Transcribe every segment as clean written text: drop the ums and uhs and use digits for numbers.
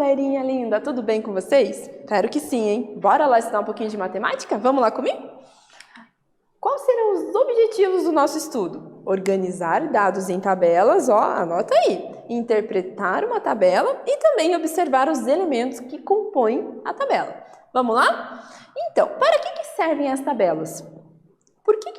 galerinha linda, tudo bem com vocês? Espero que sim, hein? Bora lá estudar um pouquinho de matemática? Vamos lá comigo? Quais serão os objetivos do nosso estudo? Organizar dados em tabelas, ó, anota aí. Interpretar uma tabela e também observar os elementos que compõem a tabela. Vamos lá? Então, para que servem as tabelas? Por que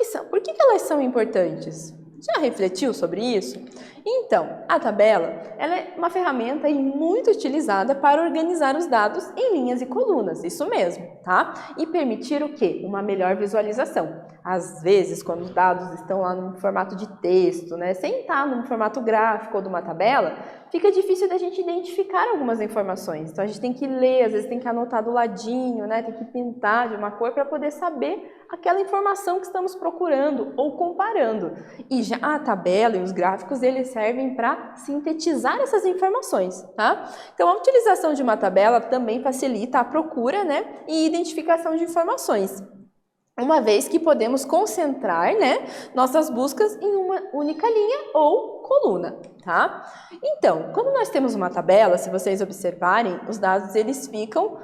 elas são importantes? Já refletiu sobre isso? Então, a tabela ela é uma ferramenta muito utilizada para organizar os dados em linhas e colunas, isso mesmo, tá? E permitir o quê? Uma melhor visualização. Às vezes, quando os dados estão lá no formato de texto, né, sem estar no formato gráfico ou de uma tabela, fica difícil da gente identificar algumas informações. Então, a gente tem que ler, às vezes tem que anotar do ladinho, né, tem que pintar de uma cor para poder saber aquela informação que estamos procurando ou comparando. E já a tabela e os gráficos, eles servem para sintetizar essas informações, tá? Então, a utilização de uma tabela também facilita a procura, né, e identificação de informações, uma vez que podemos concentrar, né, nossas buscas em uma única linha ou coluna, tá? Então, quando nós temos uma tabela, se vocês observarem, os dados eles ficam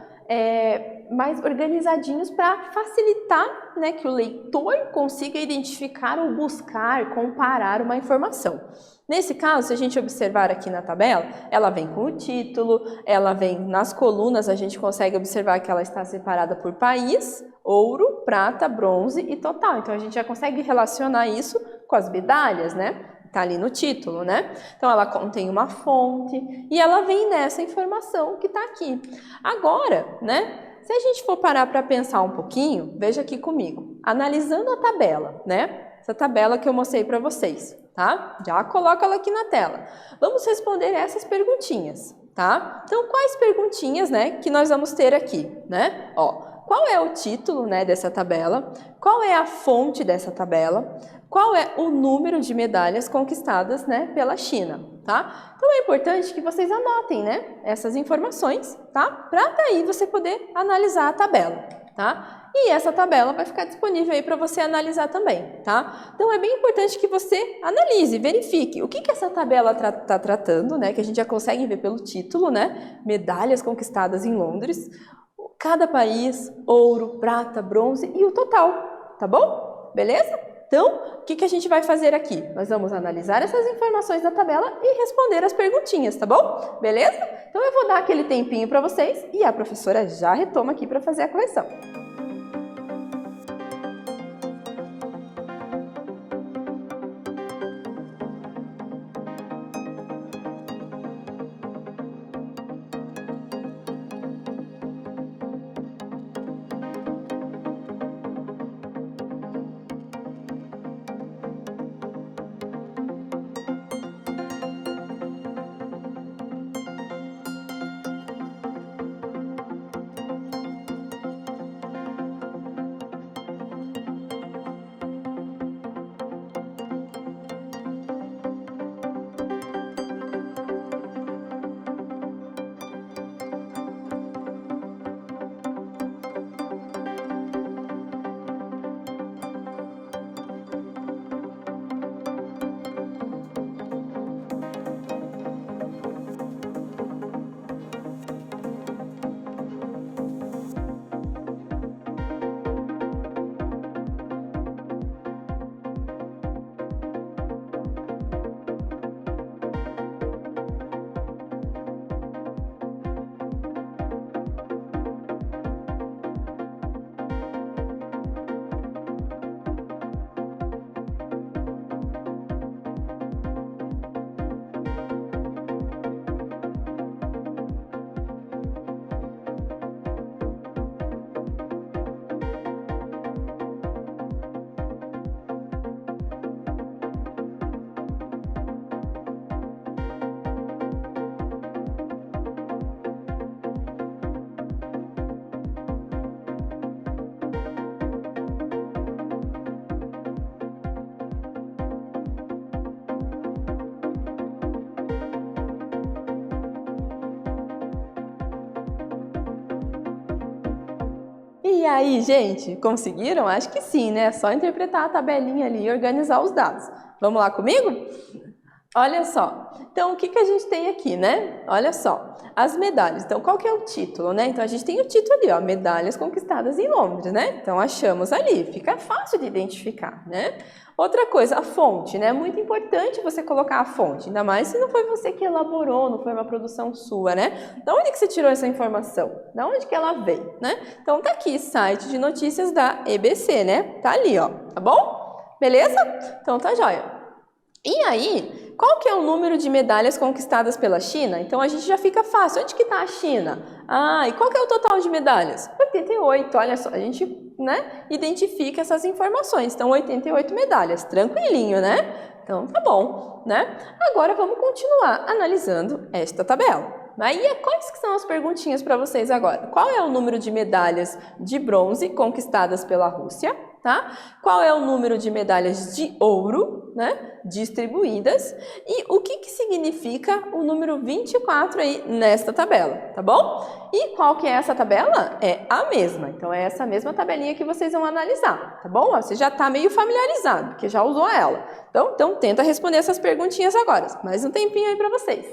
mais organizadinhos para facilitar, né, que o leitor consiga identificar ou buscar, comparar uma informação. Nesse caso, se a gente observar aqui na tabela, ela vem com o título, ela vem nas colunas, a gente consegue observar que ela está separada por país, ouro, prata, bronze e total. Então, a gente já consegue relacionar isso com as medalhas, né? Tá ali no título, né? Então, ela contém uma fonte e ela vem nessa informação que está aqui. Agora, né? Se a gente for parar para pensar um pouquinho, veja aqui comigo. Analisando a tabela, né? Essa tabela que eu mostrei para vocês, tá? Já coloca ela aqui na tela. Vamos responder essas perguntinhas, tá? Então, quais perguntinhas, né, que nós vamos ter aqui, né? Ó, qual é o título, né, dessa tabela? Qual é a fonte dessa tabela? Qual é o número de medalhas conquistadas, né, pela China, tá? Então é importante que vocês anotem, né, essas informações, tá? Para daí você poder analisar a tabela, tá? E essa tabela vai ficar disponível aí para você analisar também, tá? Então é bem importante que você analise, verifique o que essa tabela está tratando, né? Que a gente já consegue ver pelo título, né? Medalhas conquistadas em Londres, cada país, ouro, prata, bronze e o total, tá bom? Beleza? Então, o que a gente vai fazer aqui? Nós vamos analisar essas informações da tabela e responder as perguntinhas, tá bom? Beleza? Então, eu vou dar aquele tempinho para vocês e a professora já retoma aqui para fazer a correção. E aí, gente, conseguiram? Acho que sim, né? É só interpretar a tabelinha ali e organizar os dados. Vamos lá comigo? Olha só, então o que que a gente tem aqui, né? Olha só, as medalhas. Então, qual que é o título, né? Então, a gente tem o título ali, ó, Medalhas Conquistadas em Londres, né? Então, achamos ali, fica fácil de identificar, né? Outra coisa, a fonte, né? É muito importante você colocar a fonte, ainda mais se não foi você que elaborou, não foi uma produção sua, né? Da onde que você tirou essa informação? Da onde que ela veio, né? Então, tá aqui, site de notícias da EBC, né? Tá ali, ó, tá bom? Beleza? Então, tá jóia. E aí, qual que é o número de medalhas conquistadas pela China? Então, a gente já fica fácil. Onde que está a China? Ah, e qual que é o total de medalhas? 88, olha só, a gente, né, identifica essas informações. Então, 88 medalhas, tranquilinho, né? Então, tá bom, né? Agora, vamos continuar analisando esta tabela. Aí, quais que são as perguntinhas para vocês agora? Qual é o número de medalhas de bronze conquistadas pela Rússia? Tá? Qual é o número de medalhas de ouro, né, distribuídas e o que que significa o número 24 aí nesta tabela, tá bom? E qual que é essa tabela? É a mesma, então é essa mesma tabelinha que vocês vão analisar, tá bom? Você já está meio familiarizado, porque já usou ela. Então tenta responder essas perguntinhas agora, mais um tempinho aí para vocês.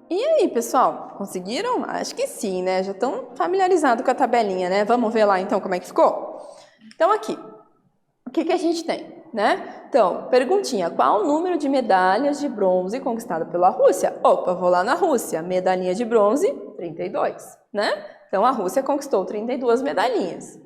E aí, pessoal, conseguiram? Acho que sim, né? Já estão familiarizados com a tabelinha, né? Vamos ver lá, então, como é que ficou? Então, aqui, o que que a gente tem, né? Então, perguntinha, qual o número de medalhas de bronze conquistada pela Rússia? Opa, vou lá na Rússia, medalhinha de bronze, 32, né? Então, a Rússia conquistou 32 medalhinhas.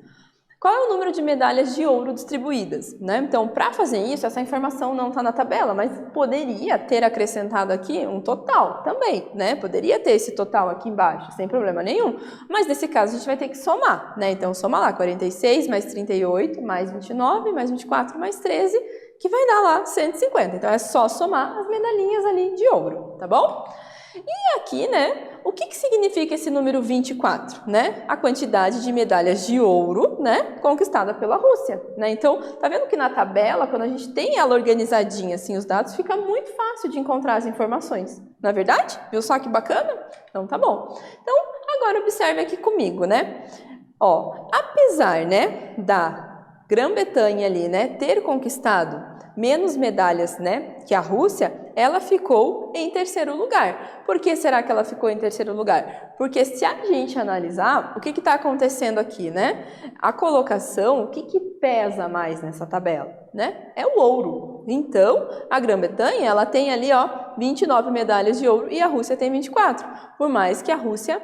Qual é o número de medalhas de ouro distribuídas, né? Então, para fazer isso, essa informação não está na tabela, mas poderia ter acrescentado aqui um total também, né? Poderia ter esse total aqui embaixo, sem problema nenhum, mas nesse caso a gente vai ter que somar, né? Então, soma lá, 46 mais 38, mais 29, mais 24, mais 13, que vai dar lá 150. Então, é só somar as medalhinhas ali de ouro, tá bom? E aqui, né, o que que significa esse número 24, né? A quantidade de medalhas de ouro, né, conquistada pela Rússia, né? Então, tá vendo que na tabela, quando a gente tem ela organizadinha, assim, os dados, fica muito fácil de encontrar as informações. Não é verdade? Viu só que bacana? Então, tá bom. Então, agora observe aqui comigo, né? Ó, apesar, né, da Grã-Bretanha ali, né, ter conquistado menos medalhas, né, que a Rússia, ela ficou em terceiro lugar. Por que será que ela ficou em terceiro lugar? Porque se a gente analisar, o que está acontecendo aqui, né? A colocação, o que pesa mais nessa tabela, né? É o ouro. Então, a Grã-Bretanha, ela tem ali, ó, 29 medalhas de ouro e a Rússia tem 24. Por mais que a Rússia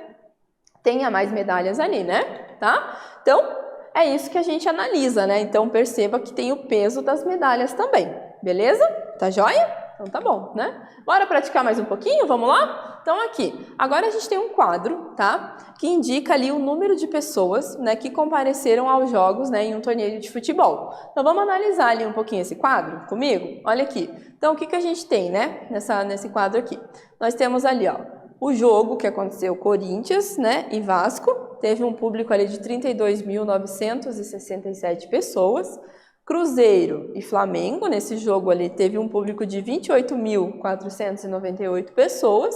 tenha mais medalhas ali, né? Tá? Então, é isso que a gente analisa, né? Então, perceba que tem o peso das medalhas também, beleza? Tá joia? Então tá bom, né? Bora praticar mais um pouquinho? Vamos lá? Então aqui, agora a gente tem um quadro, tá? Que indica ali o número de pessoas, né, que compareceram aos jogos, né, em um torneio de futebol. Então vamos analisar ali um pouquinho esse quadro comigo? Olha aqui. Então o que a gente tem, né, nesse quadro aqui? Nós temos ali, ó, o jogo que aconteceu Corinthians, né, e Vasco. Teve um público ali de 32.967 pessoas. Cruzeiro e Flamengo, nesse jogo ali teve um público de 28.498 pessoas.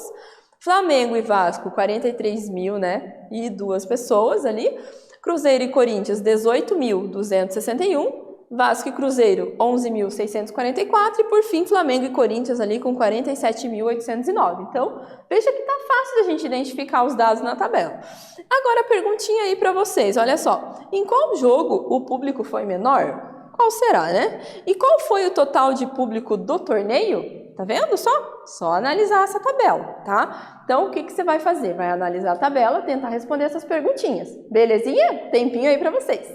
Flamengo e Vasco, 43.000, né, e 2 pessoas ali. Cruzeiro e Corinthians, 18.261. Vasco e Cruzeiro, 11.644. E por fim, Flamengo e Corinthians ali com 47.809. Então, veja que tá fácil da gente identificar os dados na tabela. Agora, a perguntinha aí para vocês, olha só. Em qual jogo o público foi menor? Qual será, né? E qual foi o total de público do torneio? Tá vendo só? Só analisar essa tabela, tá? Então, o que você vai fazer? Vai analisar a tabela, tentar responder essas perguntinhas. Belezinha? Tempinho aí para vocês.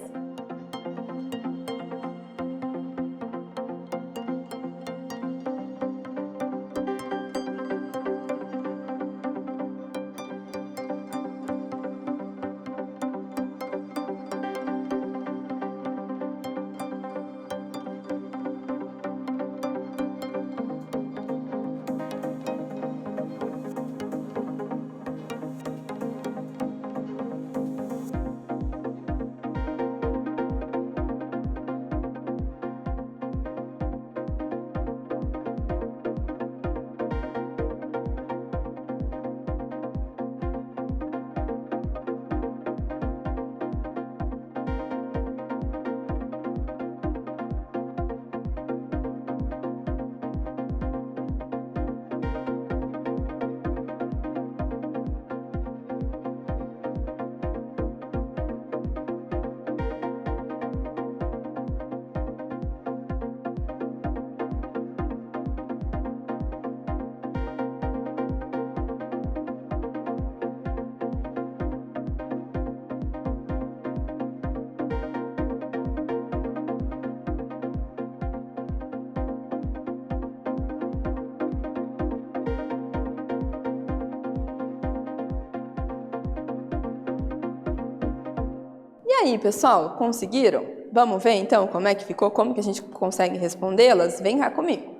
E aí, pessoal, conseguiram? Vamos ver então como é que ficou, como que a gente consegue respondê-las? Vem cá comigo.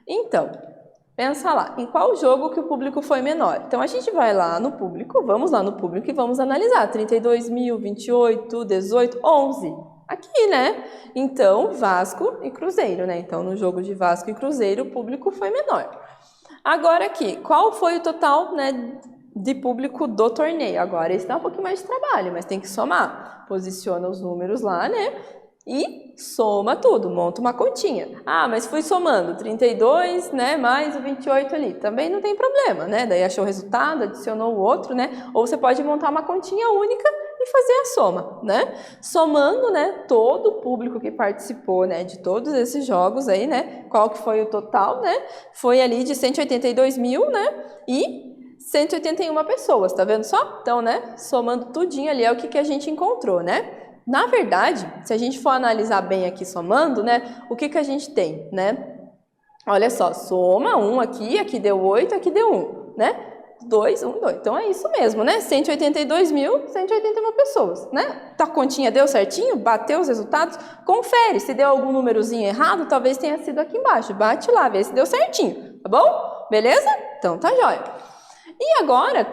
Então, pensa lá, em qual jogo que o público foi menor? Então, a gente vai lá no público, vamos lá no público e vamos analisar. 32.000, 28, 18, 11. Aqui, né? Então, Vasco e Cruzeiro, né? Então, no jogo de Vasco e Cruzeiro, o público foi menor. Agora aqui, qual foi o total, né, de público do torneio? Agora, esse dá um pouquinho mais de trabalho, mas tem que somar. Posiciona os números lá, né? E soma tudo, monta uma continha. Ah, mas fui somando 32, né, mais o 28 ali. Também não tem problema, né? Daí achou o resultado, adicionou o outro, né? Ou você pode montar uma continha única e fazer a soma, né? Somando, né, todo o público que participou, né, de todos esses jogos aí, né? Qual que foi o total, né? Foi ali de 182.000, né? E 181 pessoas, tá vendo só? Então, né, somando tudinho ali é o que a gente encontrou, né? Na verdade, se a gente for analisar bem aqui somando, né, o que a gente tem, né? Olha só, soma 1 aqui, aqui deu 8, aqui deu 1, né? 2, 1, 2. Então é isso mesmo, né? 182.181 pessoas, né? A continha deu certinho? Bateu os resultados? Confere, se deu algum númerozinho errado, talvez tenha sido aqui embaixo. Bate lá, vê se deu certinho, tá bom? Beleza? Então tá jóia. E agora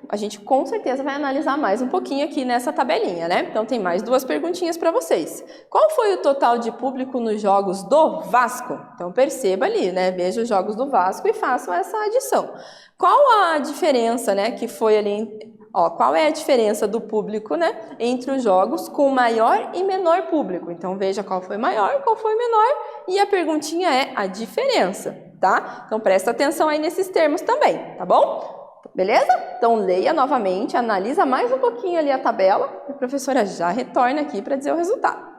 a gente com certeza vai analisar mais um pouquinho aqui nessa tabelinha, né? Então tem mais 2 perguntinhas para vocês. Qual foi o total de público nos jogos do Vasco? Então perceba ali, né? Veja os jogos do Vasco e façam essa adição. Qual a diferença, né, que foi ali, ó, qual é a diferença do público, né, entre os jogos com maior e menor público? Então veja qual foi maior, qual foi menor, e a perguntinha é a diferença, tá? Então presta atenção aí nesses termos também, tá bom? Beleza? Então leia novamente, analisa mais um pouquinho ali a tabela, e a professora já retorna aqui para dizer o resultado.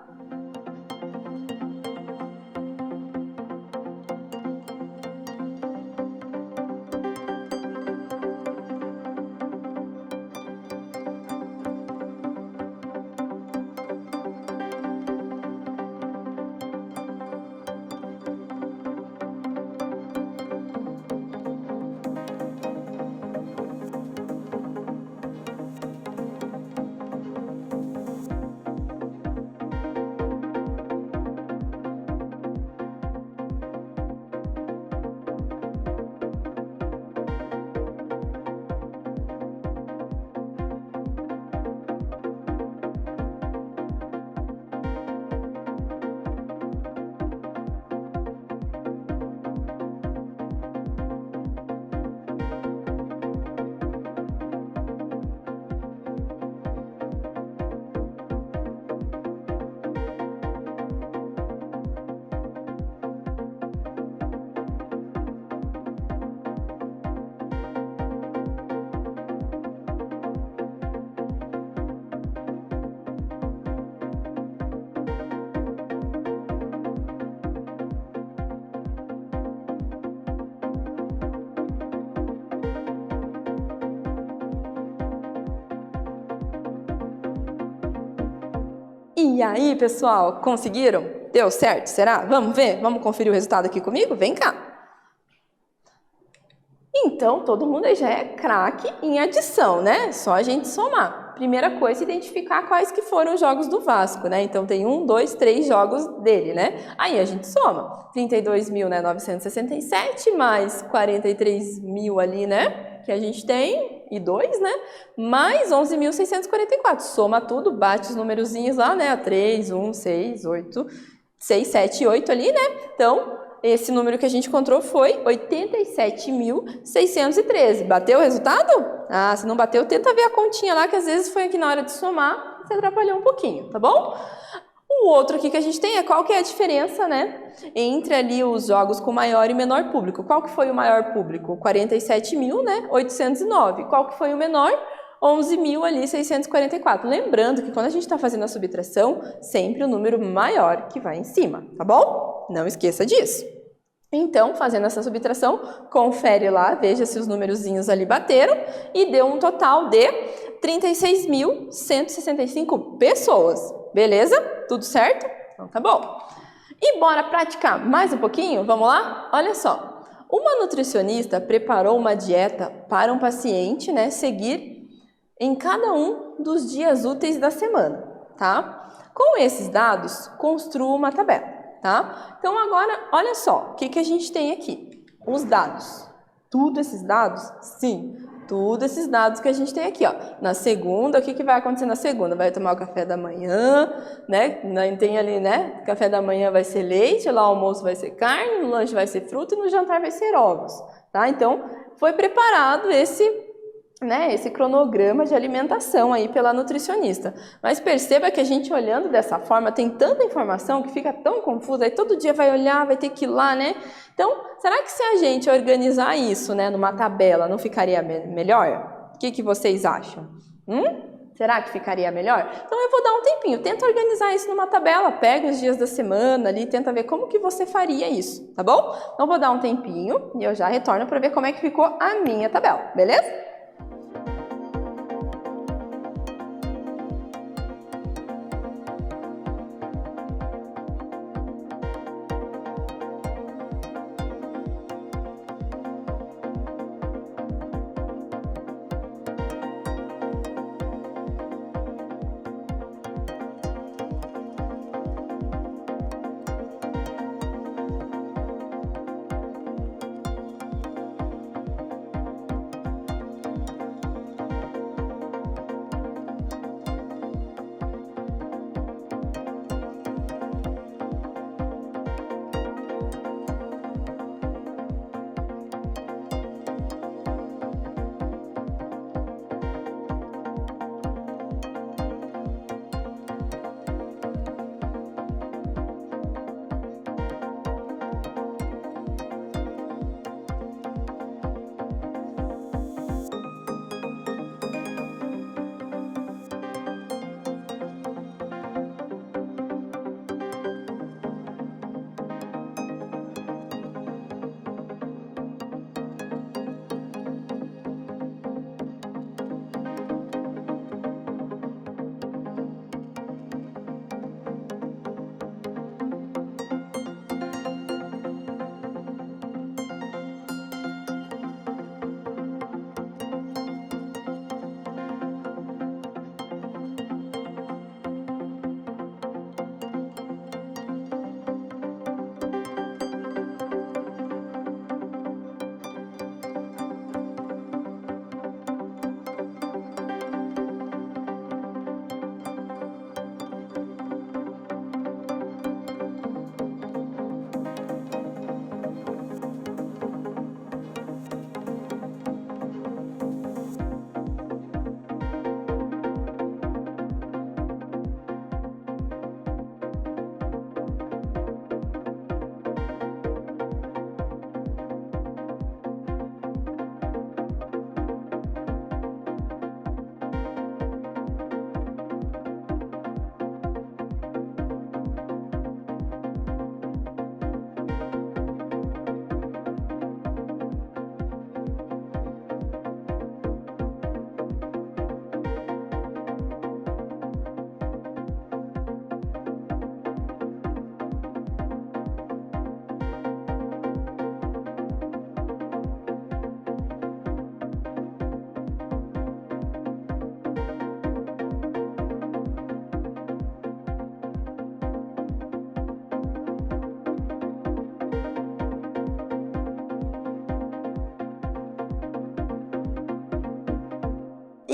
E aí, pessoal, conseguiram? Deu certo? Será? Vamos ver? Vamos conferir o resultado aqui comigo? Vem cá. Então, todo mundo aí já é craque em adição, né? Só a gente somar. Primeira coisa, identificar quais que foram os jogos do Vasco, né? Então, tem 1, 2, 3 jogos dele, né? Aí a gente soma. 32.967 mais 43.000 ali, né? Que a gente tem, e 2, né? Mais 11.644. Soma tudo, bate os numerozinhos lá, né? 3, 1, 6, 8, 6, 7, 8 ali, né? Então, esse número que a gente encontrou foi 87.613. Bateu o resultado? Ah, se não bateu, tenta ver a continha lá, que às vezes foi aqui na hora de somar, você atrapalhou um pouquinho, tá bom? O outro aqui que a gente tem é qual que é a diferença, né, entre ali os jogos com maior e menor público. Qual que foi o maior público? 47.000, né, 809. Qual que foi o menor? 11.000 ali, 644. Lembrando que quando a gente está fazendo a subtração, sempre o número maior que vai em cima, tá bom? Não esqueça disso. Então, fazendo essa subtração, confere lá, veja se os numerozinhos ali bateram e deu um total de 36.165 pessoas. Beleza? Tudo certo? Então tá bom. E bora praticar mais um pouquinho? Vamos lá? Olha só. Uma nutricionista preparou uma dieta para um paciente, né, seguir em cada um dos dias úteis da semana, tá? Com esses dados, construa uma tabela. Tá? Então, agora, olha só, o que a gente tem aqui? Os dados. Tudo esses dados? Sim, tudo esses dados que a gente tem aqui, ó. Na segunda, o que vai acontecer na segunda? Vai tomar o café da manhã, né? Tem ali, né? Café da manhã vai ser leite, lá o almoço vai ser carne, no lanche vai ser fruta e no jantar vai ser ovos, tá? Então, foi preparado esse cronograma de alimentação aí pela nutricionista. Mas perceba que a gente olhando dessa forma tem tanta informação que fica tão confusa, aí todo dia vai olhar, vai ter que ir lá, né? Então, será que se a gente organizar isso, né, numa tabela, não ficaria melhor? O que vocês acham? Será que ficaria melhor? Então eu vou dar um tempinho, tenta organizar isso numa tabela, pega os dias da semana ali, tenta ver como que você faria isso, tá bom? Então vou dar um tempinho e eu já retorno para ver como é que ficou a minha tabela, beleza?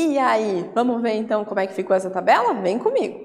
E aí, vamos ver então como é que ficou essa tabela? Vem comigo.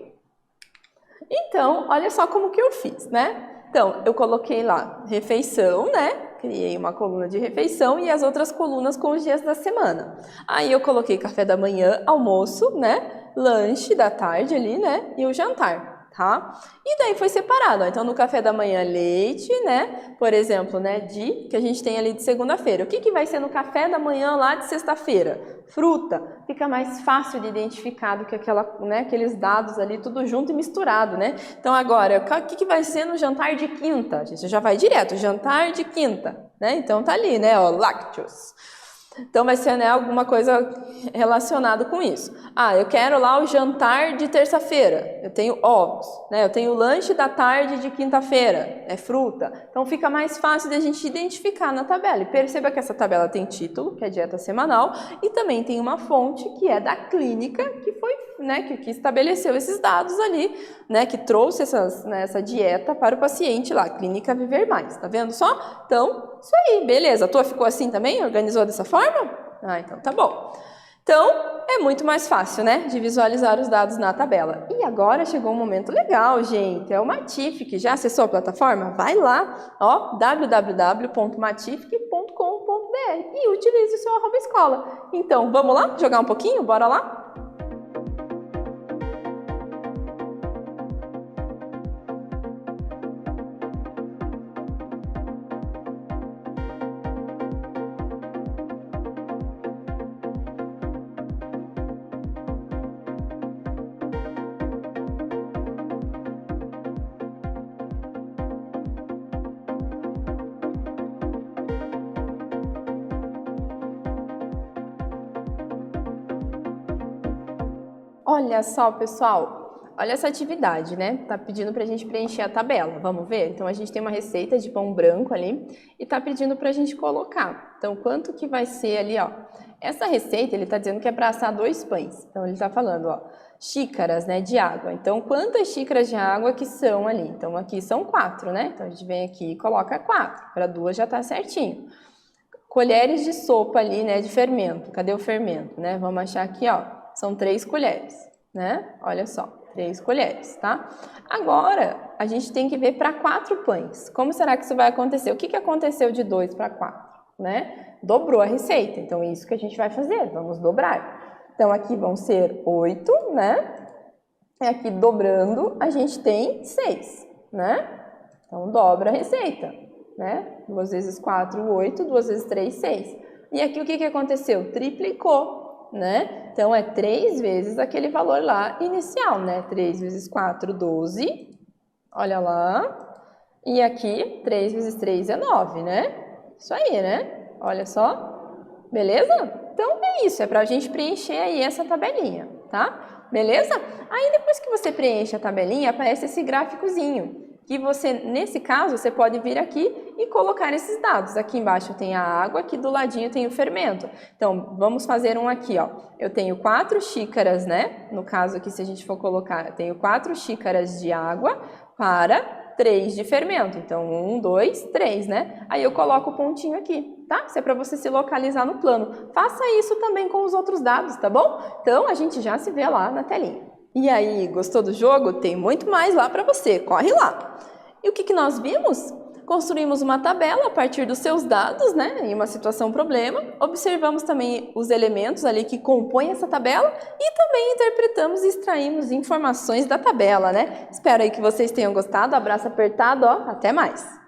Então, olha só como que eu fiz, né? Então, eu coloquei lá refeição, né? Criei uma coluna de refeição e as outras colunas com os dias da semana. Aí eu coloquei café da manhã, almoço, né? Lanche da tarde ali, né? E o jantar, tá? E daí foi separado, ó. Então no café da manhã leite, né? Por exemplo, né? Que a gente tem ali de segunda-feira. O que que vai ser no café da manhã lá de sexta-feira? Fruta. Fica mais fácil de identificar do que aqueles dados ali tudo junto e misturado, né? Então agora, o que que vai ser no jantar de quinta? A gente já vai direto, jantar de quinta, né? Então tá ali, né? Ó, lácteos. Então vai ser, né, alguma coisa relacionada com isso. Ah, eu quero lá o jantar de terça-feira, eu tenho ovos, né? Eu tenho o lanche da tarde de quinta-feira, é fruta. Então fica mais fácil de a gente identificar na tabela. E perceba que essa tabela tem título, que é dieta semanal, e também tem uma fonte que é da clínica, que foi, né, que estabeleceu esses dados ali, né, que trouxe essa dieta para o paciente lá, Clínica Viver Mais. Tá vendo só? Então, isso aí, beleza. A tua ficou assim também? Organizou dessa forma? Ah, então tá bom. Então, é muito mais fácil, né, de visualizar os dados na tabela. E agora chegou um momento legal, gente. É o Matific. Já acessou a plataforma? Vai lá, ó, www.matific.com.br e utilize o seu @escola. Então, vamos lá jogar um pouquinho? Bora lá? Olha só, pessoal, olha essa atividade, né? Tá pedindo pra gente preencher a tabela, vamos ver? Então, a gente tem uma receita de pão branco ali e tá pedindo pra gente colocar. Então, quanto que vai ser ali, ó? Essa receita, ele tá dizendo que é pra assar 2 pães. Então, ele tá falando, ó, xícaras, né, de água. Então, quantas xícaras de água que são ali? Então, aqui são 4, né? Então, a gente vem aqui e coloca 4. Para 2 já tá certinho. Colheres de sopa ali, né, de fermento. Cadê o fermento, né? Vamos achar aqui, ó. São 3 colheres, né? Olha só, 3 colheres, tá? Agora, a gente tem que ver para 4 pães. Como será que isso vai acontecer? O que que aconteceu de 2 para 4, né? Dobrou a receita. Então, é isso que a gente vai fazer. Vamos dobrar. Então, aqui vão ser 8, né? E aqui, dobrando, a gente tem 6, né? Então, dobra a receita, né? 2 vezes 4, 8. 2 vezes 3, 6. E aqui, o que que aconteceu? Triplicou. Né? Então, é 3 vezes aquele valor lá inicial, né? 3 vezes 4, 12. Olha lá. E aqui, 3 vezes 3 é 9, né? Isso aí, né? Olha só. Beleza? Então, é isso. É pra gente preencher aí essa tabelinha, tá? Beleza? Aí, depois que você preenche a tabelinha, aparece esse gráficozinho. Que você, nesse caso, você pode vir aqui e colocar esses dados. Aqui embaixo tem a água, aqui do ladinho tem o fermento. Então, vamos fazer um aqui, ó. Eu tenho 4 xícaras, né? No caso aqui, se a gente for colocar, eu tenho 4 xícaras de água para 3 de fermento. Então, 1, 2, 3, né? Aí eu coloco o pontinho aqui, tá? Isso é para você se localizar no plano. Faça isso também com os outros dados, tá bom? Então, a gente já se vê lá na telinha. E aí, gostou do jogo? Tem muito mais lá para você, corre lá! E o que nós vimos? Construímos uma tabela a partir dos seus dados, né, em uma situação problema. Observamos também os elementos ali que compõem essa tabela e também interpretamos e extraímos informações da tabela, né? Espero aí que vocês tenham gostado. Abraço apertado, ó, até mais!